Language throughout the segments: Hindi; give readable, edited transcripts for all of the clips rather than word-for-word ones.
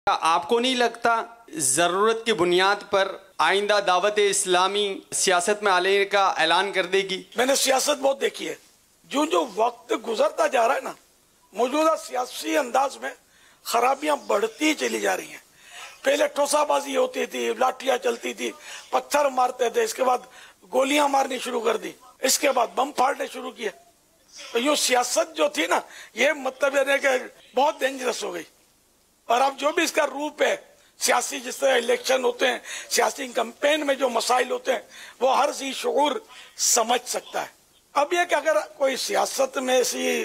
आपको नहीं लगता जरूरत की बुनियाद पर आइंदा दावत इस्लामी सियासत में आने का ऐलान कर देगी? मैंने सियासत बहुत देखी है। जो जो वक्त गुजरता जा रहा है ना, मौजूदा सियासी अंदाज में खराबियां बढ़ती चली जा रही हैं। पहले ठोसाबाजी होती थी, लाठियां चलती थी, पत्थर मारते थे, इसके बाद गोलियां मारनी शुरू कर दी, इसके बाद बम फाड़ने शुरू किए। तो यूं सियासत जो थी ना, ये मतलब ये कि बहुत डेंजरस हो गई। और अब जो भी इसका रूप है, सियासी जिस तरह इलेक्शन होते हैं, सियासी कैंपेन में जो मसाइल होते हैं, वो हर ज़ी शऊर समझ सकता है। अब यह कि अगर कोई सियासत में ऐसी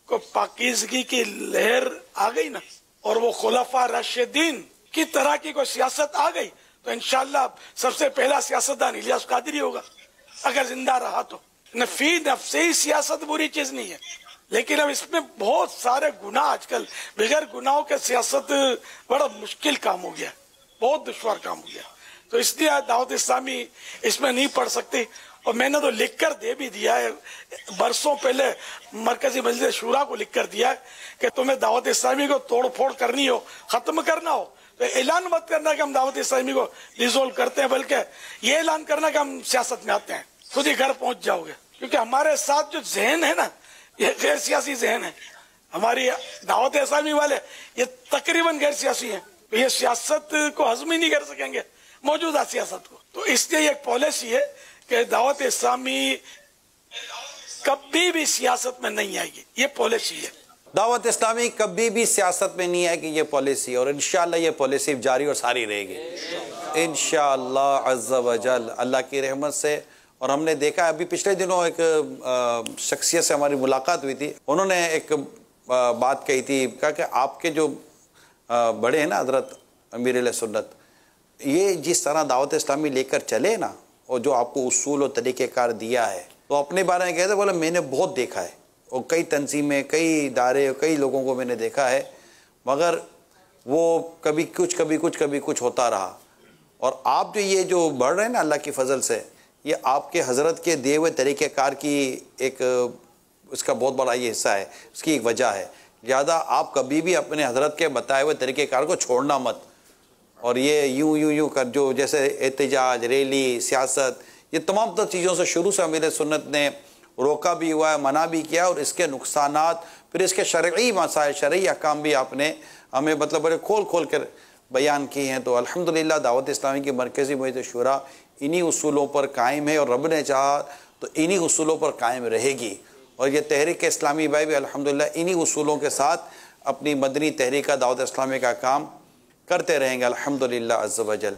को पाकीज़गी की लहर आ गई ना, और वो खुलफा राशिदीन की तरह की कोई सियासत आ गई, तो इंशाअल्लाह सबसे पहला सियासतदान इलियास कादरी होगा, अगर जिंदा रहा तो। नफी नफ्से ही सियासत बुरी चीज नहीं है, लेकिन अब इसमें बहुत सारे गुनाह, आजकल बगैर गुनाहों के सियासत बड़ा मुश्किल काम हो गया, बहुत दुश्वार काम हो गया। तो इसलिए दावत इस्लामी इसमें नहीं पढ़ सकती। और मैंने तो लिख कर दे भी दिया है, बरसों पहले मरकजी मजलिस शूरा को लिख कर दिया है कि तुम्हें दावत इस्लामी को तोड़ फोड़ करनी हो, खत्म करना हो, तो ऐलान मत करना कि हम दावत इस्लामी को डिसोल्व करते हैं, बल्कि ये ऐलान करना कि हम सियासत में आते हैं। खुद ही घर पहुंच जाओगे, क्योंकि हमारे साथ जो जहन है ना, ये गैर सियासी जहन है। हमारी दावत इस्लामी वाले ये तकरीबन गैर सियासी हैं, तो ये सियासत को हजम ही नहीं कर सकेंगे, मौजूदा सियासत को। तो इसलिए एक पॉलिसी है कि दावत इस्लामी कभी भी सियासत में नहीं आएगी, ये पॉलिसी है। दावत इस्लामी कभी भी सियासत में नहीं आएगी, ये पॉलिसी, और इंशाअल्लाह ये पॉलिसी जारी और सारी रहेगी इंशाअल्लाह अज़्ज़ा वजल, अल्लाह की रहमत से। और हमने देखा अभी पिछले दिनों एक शख्सियत से हमारी मुलाकात हुई थी, उन्होंने एक बात कही थी, कहा कि आपके जो बड़े हैं ना हज़रत अमीर सुन्नत, ये जिस तरह दावत इस्लामी लेकर चले ना, और जो आपको उसूल और तरीक़ेकार दिया है, तो अपने बारे में कहते बोला मैंने बहुत देखा है, और कई तंजीमें, कई इदारे, कई लोगों को मैंने देखा है, मगर वो कभी कुछ कभी कुछ कभी कुछ होता रहा। और आप जो ये जो बढ़ रहे हैं ना अल्लाह की फ़ज़ल से, ये आपके हज़रत के दिए हुए तरीक़ेकार की एक उसका बहुत बड़ा ये हिस्सा है, उसकी एक वजह है। ज़्यादा आप कभी भी अपने हज़रत के बताए हुए तरीक़ेकार को छोड़ना मत। और ये यूं कर जो जैसे एहतजाज, रैली, सियासत, ये तमाम तर चीज़ों से शुरू से अमीर सुन्नत ने रोका भी हुआ है, मना भी किया, और इसके नुकसानात, फिर इसके शरई मसाइल, शरई अहकाम भी आपने हमें मतलब बड़े खोल खोल कर बयान किए हैं। तो अल्हम्दुलिल्लाह दावत इस्लामी की मरकज़ी मजलिस शूरा इन्हीं उसूलों पर कायम है, और रब ने चाहा तो इन्हीं उसूलों पर कायम रहेगी। और ये तहरीक इस्लामी भाई भी अल्हम्दुलिल्लाह इन्हीं उसूलों के साथ अपनी मदनी तहरीक दावत इस्लामी का काम करते रहेंगे अल्हम्दुलिल्लाह अज़्ज़ा वजल।